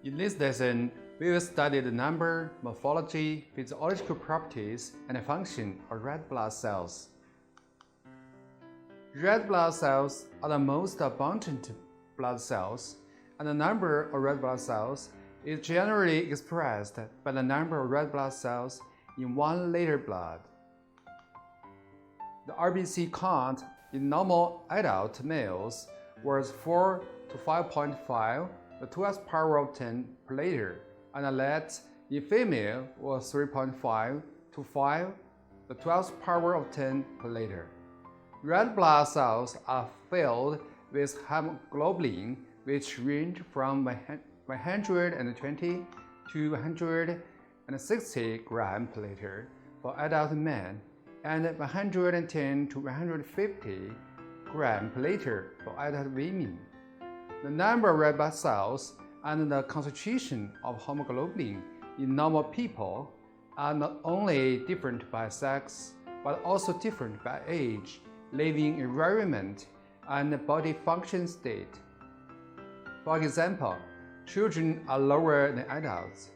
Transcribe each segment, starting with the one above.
In this lesson, we will study the number, morphology, physiological properties, and function of red blood cells. Red blood cells are the most abundant blood cells, and the number of red blood cells is generally expressed by the number of red blood cells in 1 liter blood. The RBC count in normal adult males was 4 to 5.5, the 12th power of 10 per liter, and that in female was 3.5 to 5, the 12th power of 10 per liter. Red blood cells are filled with hemoglobin, which range from 120 to 160 grams per liter for adult men, and 110 to 150 grams per liter for adult women. The number of red blood cells and the concentration of hemoglobin in normal people are not only different by sex, but also different by age, living environment, and body function state. For example, children are lower than adults.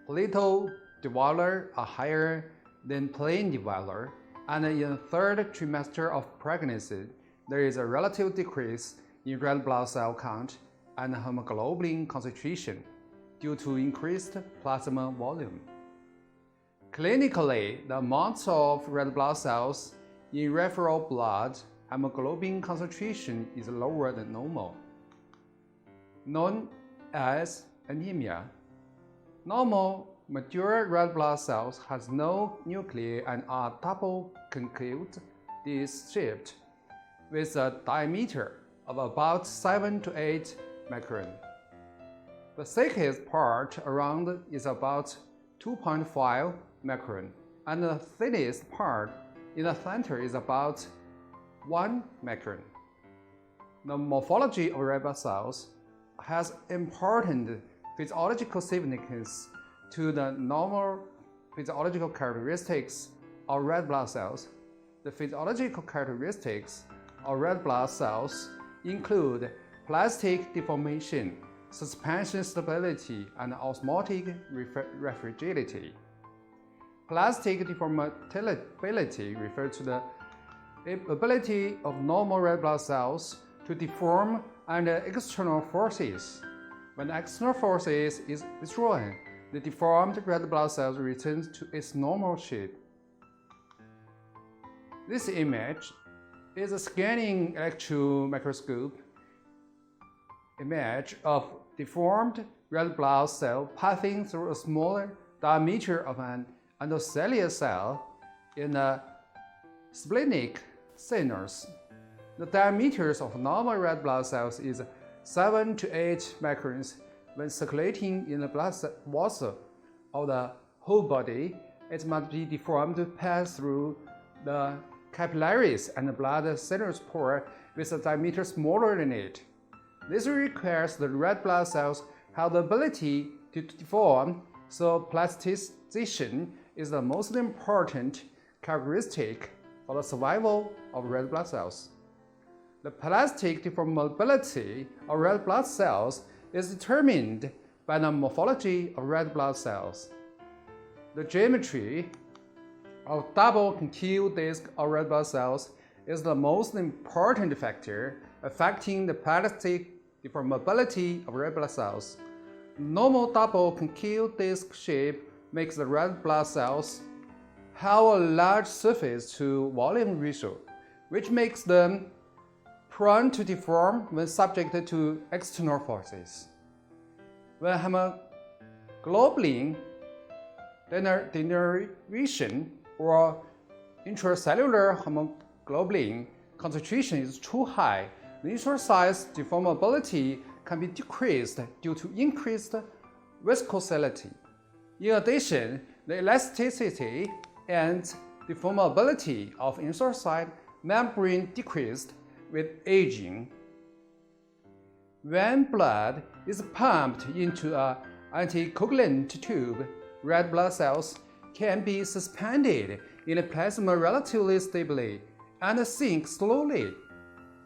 Little developers are higher than plain developers, and in the 3rd trimester of pregnancy, there is a relative decrease in red blood cell count and hemoglobin concentration due to increased plasma volume. Clinically, the amount of red blood cells in peripheral blood hemoglobin concentration is lower than normal, known as anemia. Normal mature red blood cells has no nuclei and are double concave disc-shaped with a diameter of about 7 to 8 micron. The thickest part around is about 2.5 micron, and the thinnest part in the center is about 1 micron. The morphology of red blood cells has important physiological significance to the normal physiological characteristics of red blood cells. The physiological characteristics of red blood cells include plastic deformation, suspension stability, and osmotic refrigidity. Plastic deformability refers to the ability of normal red blood cells to deform under external forces. When external forces is withdrawn, the deformed red blood cells returns to its normal shape. This image is a scanning electron microscope image of deformed red blood cell passing through a smaller diameter of an endothelial cell in a splenic sinus. The diameters of normal red blood cells is 7 to 8 microns. When circulating in the blood vessel of the whole body, it must be deformed to pass through the capillaries and the blood sinus pore with a diameter smaller than it. This requires the red blood cells have the ability to deform, so plasticization is the most important characteristic for the survival of red blood cells. The plastic deformability of red blood cells is determined by the morphology of red blood cells. The geometry of double concave disc of red blood cells is the most important factor affecting the plastic deformability of red blood cells. Normal double concave disc shape makes the red blood cells have a large surface to volume ratio, which makes them prone to deform when subjected to external forces. When hemoglobin degeneration or intracellular hemoglobin concentration is too high, the erythrocytes deformability can be decreased due to increased viscosity. In addition, the elasticity and deformability of erythrocyte membrane decreased with aging. When blood is pumped into an anticoagulant tube, red blood cells can be suspended in the plasma relatively stably and sink slowly,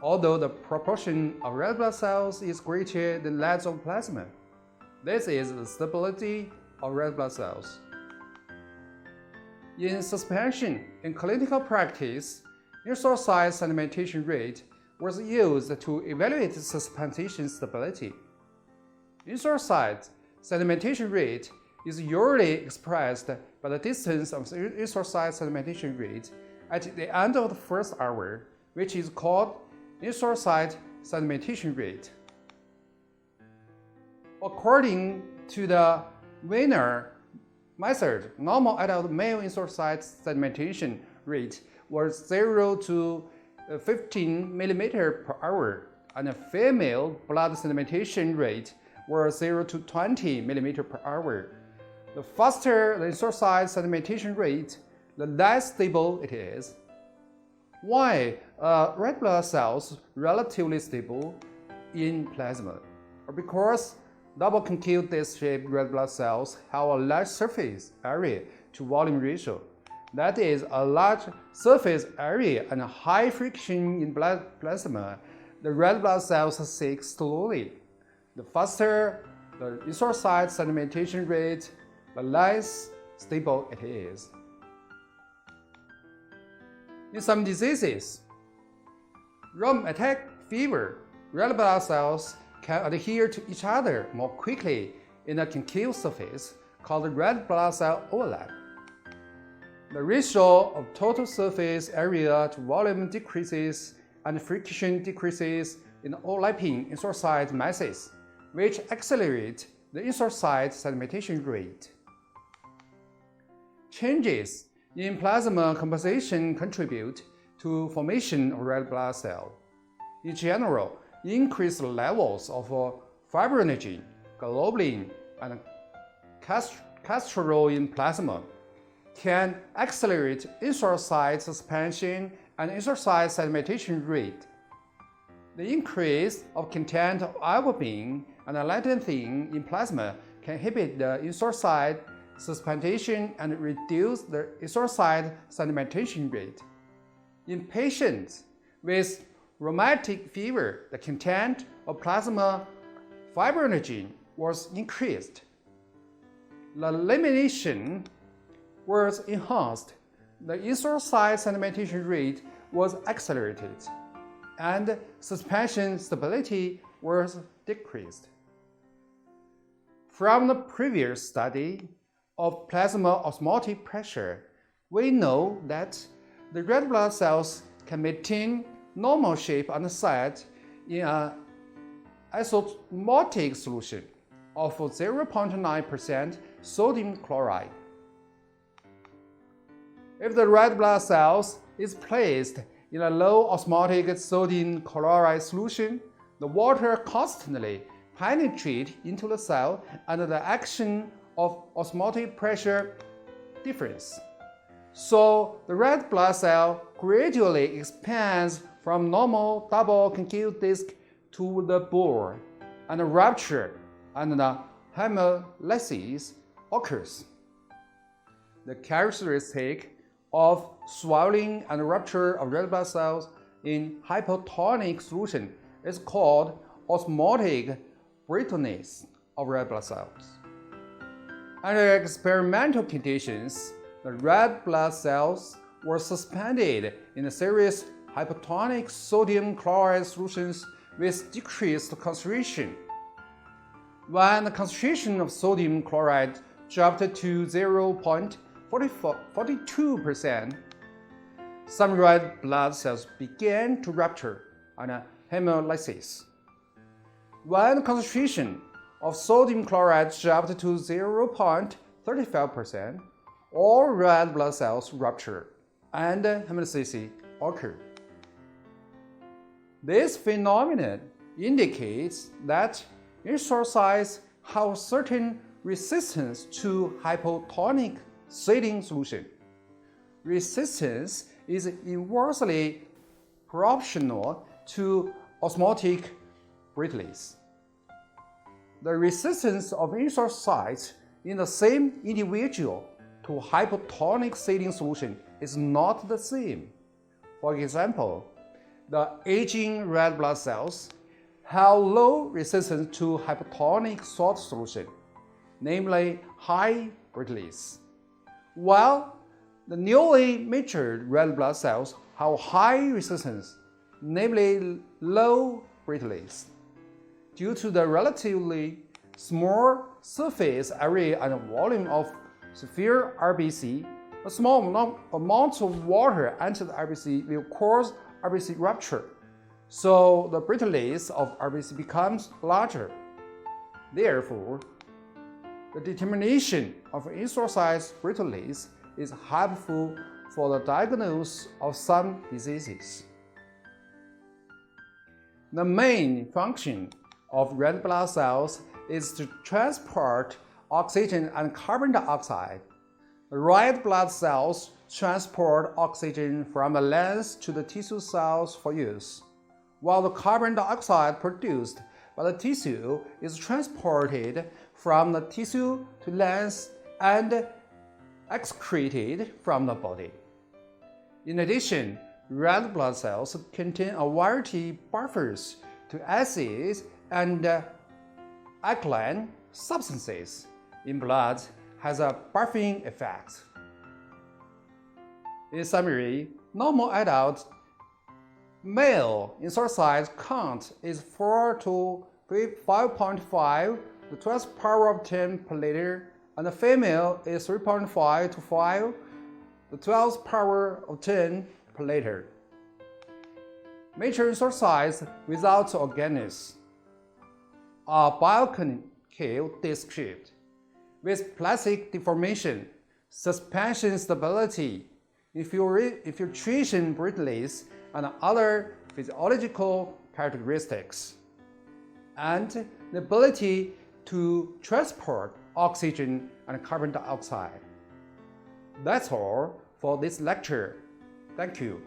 although the proportion of red blood cells is greater than that of plasma. This is the stability of red blood cells. In suspension, in clinical practice, erythrocyte sedimentation rate was used to evaluate suspension stability. Erythrocyte sedimentation rate is usually expressed by the distance of the erythrocyte sedimentation rate at the end of the first hour, which is called erythrocyte sedimentation rate. According to the Wiener method, normal adult male erythrocyte sedimentation rate was 0 to 15 mm per hour, and the female blood sedimentation rate was 0 to 20 mm per hour. The faster the erythrocyte sedimentation rate, the less stable it is. Why are red blood cells relatively stable in plasma? Because double concave disc-shaped red blood cells have a large surface area to volume ratio. That is, a large surface area and high friction in blood plasma. The red blood cells sink slowly. The faster the erythrocyte sedimentation rate, the less stable it is. In some diseases, rheumatic fever, red blood cells can adhere to each other more quickly in a concave surface called red blood cell overlap. The ratio of total surface area to volume decreases and friction decreases in overlapping erythrocyte masses, which accelerate the erythrocyte sedimentation rate. Changes in plasma composition contribute to formation of red blood cell. In general, increased levels of fibrinogen, globulin, and cholesterol in plasma can accelerate erythrocyte suspension and erythrocyte sedimentation rate. The increase of content of albumin and lecithin in plasma can inhibit the erythrocyte suspension and reduce the erythrocyte sedimentation rate. In patients with rheumatic fever, the content of plasma fibrinogen was increased. The elimination was enhanced, the erythrocyte sedimentation rate was accelerated, and suspension stability was decreased. From the previous study of plasma osmotic pressure, we know that the red blood cells can maintain normal shape and size in an osmotic solution of 0.9% sodium chloride. If the red blood cells is placed in a low osmotic sodium chloride solution, the water constantly penetrates into the cell under the action of osmotic pressure difference. So the red blood cell gradually expands from normal double concave disc to the bore, and the rupture and the hemolysis occurs. The characteristic of swelling and rupture of red blood cells in hypotonic solution is called osmotic brittleness of red blood cells. Under experimental conditions, the red blood cells were suspended in a series hypotonic sodium chloride solutions with decreased concentration. When the concentration of sodium chloride dropped to 0.42%, some red blood cells began to rupture and hemolysis. When the concentration of sodium chloride dropped to 0.35%, all red blood cells rupture and hemolysis occur. This phenomenon indicates that erythrocytes have certain resistance to hypotonic saline solution. Resistance is inversely proportional to osmotic brittleness. The resistance of erythrocytes in the same individual to hypotonic saline solution is not the same. For example, the aging red blood cells have low resistance to hypotonic salt solution, namely high brittleness, while the newly matured red blood cells have high resistance, namely low brittleness. Due to the relatively small surface area and volume of sphere RBC, a small amount of water enters the RBC will cause RBC rupture, so the brittleness of RBC becomes larger. Therefore, the determination of erythrocyte brittleness is helpful for the diagnosis of some diseases. The main function of red blood cells is to transport oxygen and carbon dioxide. Red blood cells transport oxygen from the lungs to the tissue cells for use, while the carbon dioxide produced by the tissue is transported from the tissue to lungs and excreted from the body. In addition, red blood cells contain a variety of buffers to acids and alkaline substances in blood has a buffering effect. In summary, normal adult male erythrocyte count is 4 to 5.5 to 12th power of 10 per liter, and the female is 3.5 to 5 to 12th power of 10 per liter. Mature erythrocytes without organisms are biochemical disc shaped, with plastic deformation, suspension stability, infiltration brittleness, and other physiological characteristics, and the ability to transport oxygen and carbon dioxide. That's all for this lecture. Thank you.